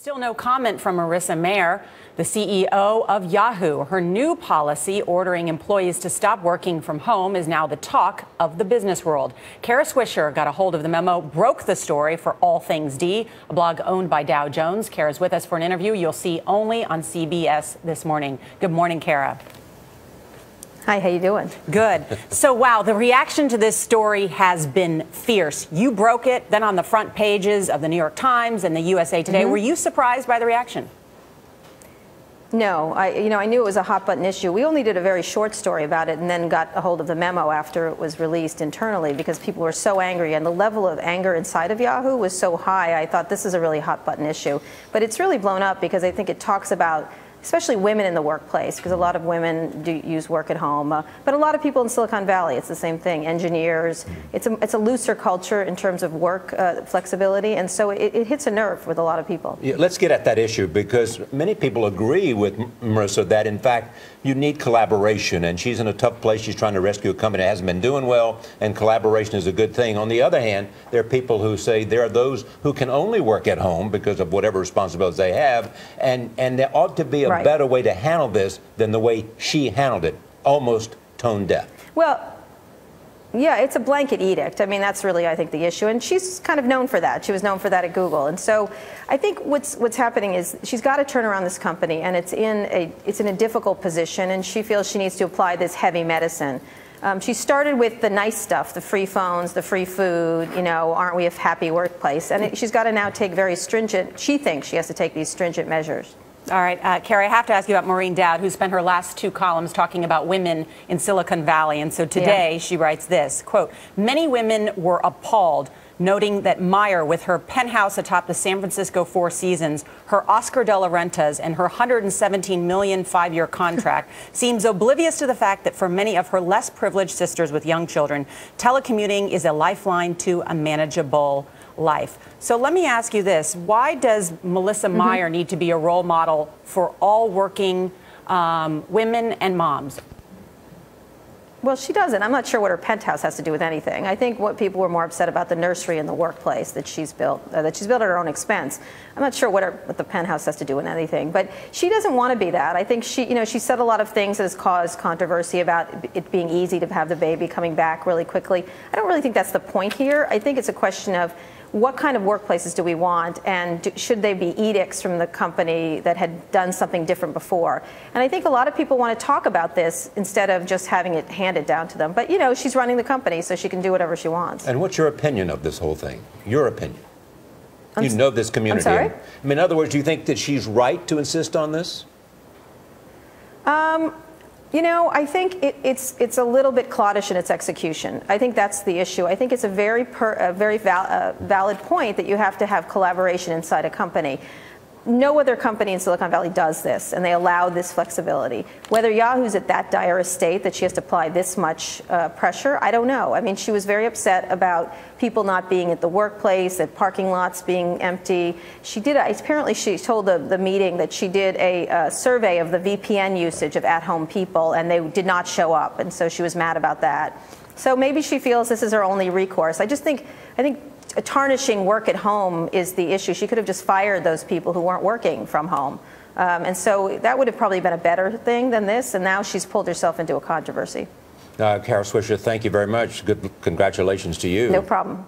Still no comment from Marissa Mayer, the CEO of Yahoo. Her new policy ordering employees to stop working from home is now the talk of the business world. Kara Swisher got a hold of the memo, broke the story for All Things D, a blog owned by Dow Jones. Kara's with us for an interview you'll see only on CBS This Morning. Good morning, Kara. Hi, how you doing? Good. So, wow, the reaction to this story has been fierce. You broke it, then on the front pages of the New York Times and the USA Today. Were you surprised by the reaction? No, I knew it was a hot button issue. We only did a very short story about it and then got a hold of the memo after it was released internally because people were so angry and the level of anger inside of Yahoo was so high. I thought this is a really hot button issue. But it's really blown up because I think it talks about especially women in the workplace, because a lot of women do use work at home. But a lot of people in Silicon Valley, it's the same thing. Engineers, it's a looser culture in terms of work flexibility, and so it hits a nerve with a lot of people. Yeah, let's get at that issue, because many people agree with Marissa that, in fact, you need collaboration, and she's in a tough place. She's trying to rescue a company that hasn't been doing well, and collaboration is a good thing. On the other hand, there are people who say there are those who can only work at home because of whatever responsibilities they have, and there ought to be a better way to handle this than the way she handled it, almost tone deaf. Well, yeah, it's a blanket edict. I mean, that's really, I think, the issue. And she's kind of known for that. She was known for that at Google. And so I think what's happening is she's got to turn around this company, and it's in a difficult position, and she feels she needs to apply this heavy medicine. She started with the nice stuff, the free phones, the free food, aren't we a happy workplace? And she's got to now take very stringent, she thinks she has to take these stringent measures. All right, Kara, I have to ask you about Maureen Dowd, who spent her last two columns talking about women in Silicon Valley. And so today she writes this, quote, "Many women were appalled, noting that Mayer, with her penthouse atop the San Francisco Four Seasons, her Oscar de la Rentas, and her $117 million five-year contract, seems oblivious to the fact that for many of her less privileged sisters with young children, telecommuting is a lifeline to a manageable life." So let me ask you this. Why does Marissa Mayer need to be a role model for all working women and moms? Well, she doesn't. I'm not sure what her penthouse has to do with anything. I think what people were more upset about the nursery in the workplace that she's built at her own expense. I'm not sure what the penthouse has to do with anything. But she doesn't want to be that. I think she said a lot of things that has caused controversy about it being easy to have the baby coming back really quickly. I don't really think that's the point here. I think it's a question of what kind of workplaces do we want, and should they be edicts from the company that had done something different before? And I think a lot of people want to talk about this instead of just having it handed down to them. But, she's running the company, so she can do whatever she wants. And what's your opinion of this whole thing? Your opinion? You know this community. I'm sorry? I mean, in other words, do you think that she's right to insist on this? I think it's a little bit cloddish in its execution. I think that's the issue. I think it's a very valid point that you have to have collaboration inside a company. No other company in Silicon Valley does this, and they allow this flexibility. Whether Yahoo's at that dire a state that she has to apply this much pressure, I don't know. I mean, she was very upset about people not being at the workplace, at parking lots being empty. Apparently she told the meeting that she did a survey of the VPN usage of at-home people, and they did not show up, and so she was mad about that. So maybe she feels this is her only recourse. I think tarnishing work at home is the issue. She could have just fired those people who weren't working from home. And so that would have probably been a better thing than this, and now she's pulled herself into a controversy. Kara Swisher, thank you very much. Congratulations to you. No problem.